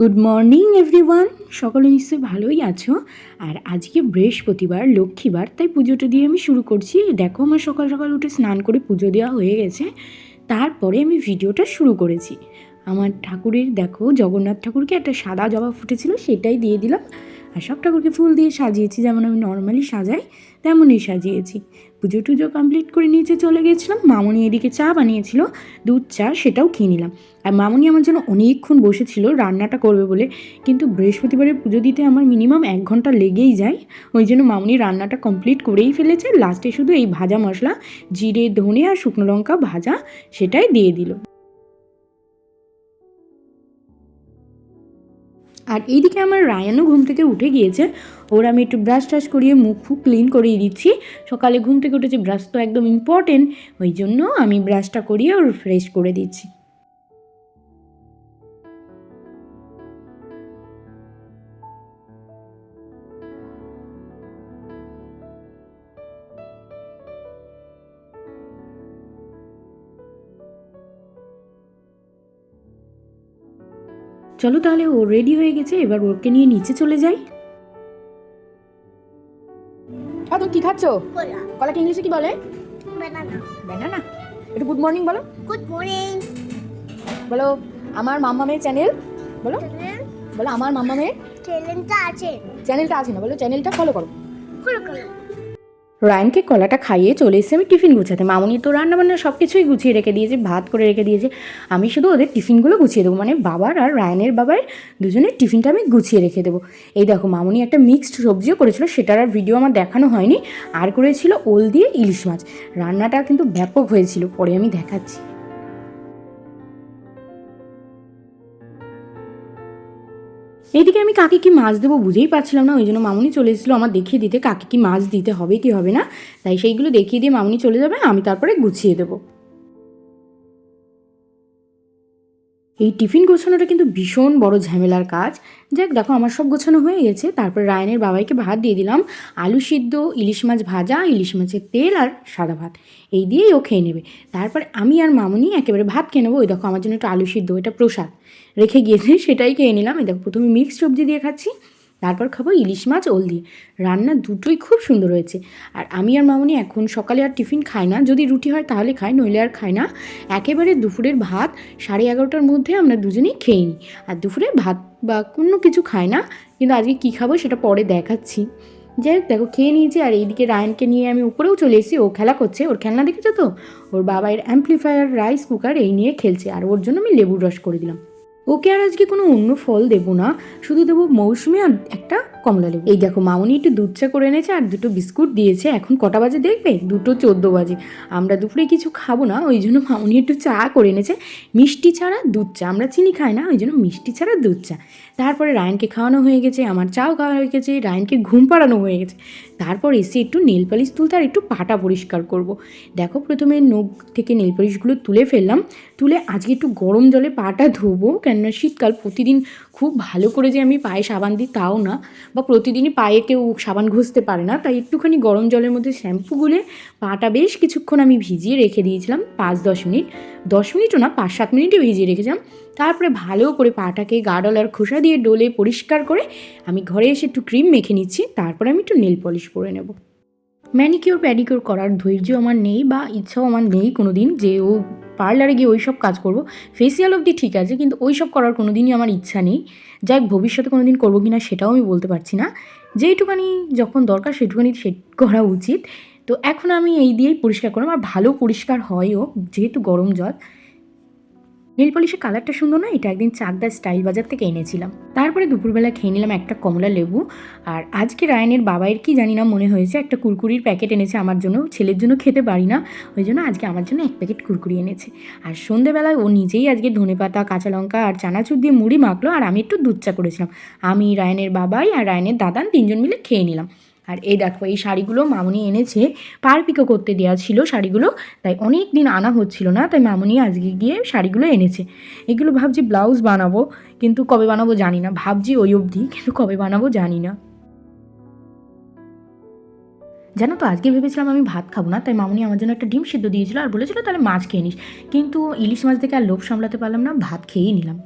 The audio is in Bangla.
গুড মর্নিং এভরিওয়ান, সকলে নিশ্চয়ই ভালোই আছো। আর আজকে বৃহস্পতিবার, লক্ষ্মীবার, তাই পুজোটা দিয়ে আমি শুরু করছি। দেখো আমার সকাল সকাল উঠে স্নান করে পুজো দেওয়া হয়ে গেছে। তারপরে আমি ভিডিওটা শুরু করেছি। আমার ঠাকুরের দেখো, জগন্নাথ ঠাকুরকে একটা সাদা জবা ফুটেছিল, সেটাই দিয়ে দিলাম। আর সব ঠাকুরকে ফুল দিয়ে সাজিয়েছি, যেমন আমি নর্মালি সাজাই তেমনই সাজিয়েছি। পুজো টুজো কমপ্লিট করে নিচে চলে গেছিলাম। মামনি এদিকে চা বানিয়েছিল, দুধ চা, সেটাও খেয়ে নিলাম। আর মামনি আমার জন্য অনেকক্ষণ বসেছিল রান্নাটা করবে বলে, কিন্তু বৃহস্পতিবারের পুজো দিতে আমার মিনিমাম 1 ঘন্টা লেগেই যায়। ওই জন্য মামনি রান্নাটা কমপ্লিট করেই ফেলেছে। লাস্টে শুধু এই ভাজা মশলা, জিরে, ধনে আর শুকনো লঙ্কা ভাজা, সেটাই দিয়ে দিল। আর এইদিকে আমার রায়ানও ঘুম থেকে উঠে গিয়েছে। ওর আমি একটু ব্রাশ টাশ করিয়ে মুখ ফুক ক্লিন করিয়ে দিচ্ছি। সকালে ঘুম থেকে উঠেছে, ব্রাশ তো একদম ইম্পর্টেন্ট, ওই জন্য আমি ব্রাশটা করিয়ে ওর ফ্রেশ করে দিচ্ছি। চলো তাহলে, ও রেডি হয়ে গেছে, এবার ওকে নিয়ে নিচে চলে যাই। তুমি কি খাচ্ছ? কলাকে ইংলিশে কি বলে? বানানা। ব্যানানা। একটু গুড মর্নিং বলো। Good morning. বলো আমার মাম্মামের চ্যানেল। বলো বলো আমার মাম্মামের চ্যানেলটা আছে। চ্যানেলটা আছে না, বলো চ্যানেলটা ফলো করো। ফলো করো। রায়ানকে কলাটা খাইয়ে চলে এসেছি আমি টিফিন গুছাতে। মামনি তো রান্নাবান্না সব কিছুই গুছিয়ে রেখে দিয়েছে, ভাত করে রেখে দিয়েছে। আমি শুধু ওদের টিফিনগুলো গুছিয়ে দেবো, মানে বাবার আর রায়ানের বাবার দুজনের টিফিনটা আমি গুছিয়ে রেখে দেবো। এই দেখো, মামনি একটা মিক্সড সবজিও করেছিল, সেটার আর ভিডিও আমার দেখানো হয়নি। আর করেছিল ওল দিয়ে ইলিশ মাছ। রান্নাটা কিন্তু ব্যাপক হয়েছিল, পরে আমি দেখাচ্ছি। এইদিকে আমি কাকে কি মাছ দেবো বুঝেই পাচ্ছিলাম না, ওই জন্য মামনি চলে এসেছিলো আমার দেখিয়ে দিতে কাকে কি মাছ দিতে হবে কি হবে না। তাই সেইগুলো দেখিয়ে দিয়ে মামনি চলে যাবে, আমি তারপরে গুছিয়ে দেবো। এই টিফিন গোছানোটা কিন্তু ভীষণ বড় ঝামেলার কাজ। যাক, দেখো আমার সব গোছানো হয়ে গেছে। তারপর রায়নের বাবাইকে ভাত দিয়ে দিলাম, আলু সিদ্ধ, ইলিশ মাছ ভাজা, ইলিশ মাছের তেল আর সাদা ভাত, এই দিয়েই ও খেয়ে নেবে। তারপর আমি আর মামনি একেবারে ভাত খেয়ে নেবো। ওই দেখো আমার জন্য একটু আলু সিদ্ধ, এটা প্রসাদ রেখে গিয়েছে, সেটাই খেয়ে নিলাম। এই দেখো প্রথমে মিক্সড সবজি দিয়ে খাচ্ছি, তারপর খাবো ইলিশ মাছ ওল দিয়ে। রান্না দুটোই খুব সুন্দর হয়েছে। আর আমি আর মামনি এখন সকালে আর টিফিন খাই না, যদি রুটি হয় তাহলে খাই, নইলে আর খাই না। একেবারে দুপুরের ভাত 11:30টার মধ্যে আমরা দুজনেই খেয়ে নিই। আর দুপুরে ভাত বা কোনো কিছু খাই না, কিন্তু আজকে কী খাবো সেটা পরে দেখাচ্ছি। যাই হোক, দেখো খেয়ে নিয়েছি। আর এইদিকে রায়ানকে নিয়ে আমি উপরেও চলে এসেছি, ও খেলা করছে। ওর খেলনা দেখেছো তো, ওর বাবার অ্যাম্প্লিফায়ার, রাইস কুকার, এই নিয়ে খেলছে। আর ওর জন্য আমি লেবুর রস করে দিলাম। ওকে আর আজকে কোনো অন্য ফল দেবো না, শুধু দেবো মৌসুমি আর একটা কমলা লেবু। এই দেখো মামনি একটু দুধ চা করে এনেছে আর 2টো বিস্কুট দিয়েছে। এখন কটা বাজে দেখবে, 2:14 বাজে। আমরা দুপুরে কিছু খাবো না, ওই জন্য মামনি একটু চা করে এনেছে, মিষ্টি ছাড়া দুধ চা। আমরা চিনি খাই না, ওই জন্য মিষ্টি ছাড়া দুধ চা। তারপরে রায়ানকে খাওয়ানো হয়ে গেছে, আমার চাও খাওয়া হয়ে গেছে, রায়ানকে ঘুম পাড়ানো হয়ে গেছে। তারপর এসে একটু নেল পালিশ তুলতে আর একটু পাটা পরিষ্কার করব। দেখো প্রথমে নখ থেকে নেল পালিশগুলো তুলে ফেললাম, তুলে আজকে একটু গরম জলে পাটা ধোবো, কেননা শীতকাল। প্রতিদিন খুব ভালো করে যে আমি পায়ে সাবান দিই তাও না, বা প্রতিদিনই পায়ে কেউ সাবান ঘষতে পারে না, তাই একটুখানি গরম জলের মধ্যে শ্যাম্পু গুলে পাটা বেশ কিছুক্ষণ আমি ভিজিয়ে রেখে দিয়েছিলাম, 5-10 মিনিট। 10 মিনিটও না, 5-7 মিনিটে ভিজিয়ে রেখেছিলাম। তারপরে ভালো করে পাটাকে গাডল আর খোসা দিয়ে ডলে পরিষ্কার করে আমি ঘরে এসে একটু ক্রিম মেখে নিচ্ছি। তারপরে আমি একটু নেল পলিশ করে নেব। ম্যানিকিওর প্যাডিকিওর করার ধৈর্য আমার নেই, বা ইচ্ছাও আমার নেই কোনো দিন যে ও পার্লারে গিয়ে ওই সব কাজ করবো। ফেসিয়াল অবধি ঠিক আছে, কিন্তু ওই সব করার কোনো দিনই আমার ইচ্ছা নেই। যাই ভবিষ্যতে কোনো দিন করবো কি না সেটাও আমি বলতে পারছি না। যেইটুখানি যখন দরকার সেটুখানি সেট করা উচিত। তো এখন আমি এই দিয়েই পরিষ্কার করলাম, আর ভালো পরিষ্কার হয়ও, যেহেতু গরম জল। নেল পলিশের কালারটা সুন্দর না, এটা একদিন চাকদা স্টাইল বাজার থেকে এনেছিলাম। তারপরে দুপুরবেলা খেয়ে নিলাম একটা কমলা লেবু। আর আজকে রায়ানের বাবাইয়ের কি জানি না মনে হয়েছে, একটা কুরকুরির প্যাকেট এনেছে আমার জন্য। ছেলের জন্য খেতে পারি না, ওই জন্য আজকে আমার জন্য 1 প্যাকেট কুরকুরি এনেছে। আর সন্ধেবেলায় ও নিজেই আজকে ধনেপাতা, কাঁচা লঙ্কা আর চানাচুর দিয়ে মুড়ি মাখলো, আর আমি একটু দুধ চা করেছিলাম। আমি, রায়ানের বাবাই আর রায়ানের দাদান 3জন মিলে খেয়ে নিলাম। আর এই দেখো এই শাড়িগুলো মামনি এনেছে, পার পিকো করতে দেওয়া ছিল শাড়িগুলো, তাই অনেক দিন আনা হচ্ছিল না, তাই মামনি আজকে গিয়ে শাড়িগুলো এনেছে। এগুলো ভাবছি ব্লাউজ বানাবো, কিন্তু কবে বানাবো জানি না। ভাবছি ওই অবধি, কিন্তু কবে বানাবো জানি না। জানো তো আজকে ভেবেছিলাম আমি ভাত খাবো না, তাই মামনি আমার জন্য একটা ডিম সিদ্ধ দিয়েছিল আর বলেছিল তাহলে মাছ খেয়ে নিস, কিন্তু ইলিশ মাছ দেখে আর লোভ সামলাতে পারলাম না, ভাত খেয়েই নিলাম।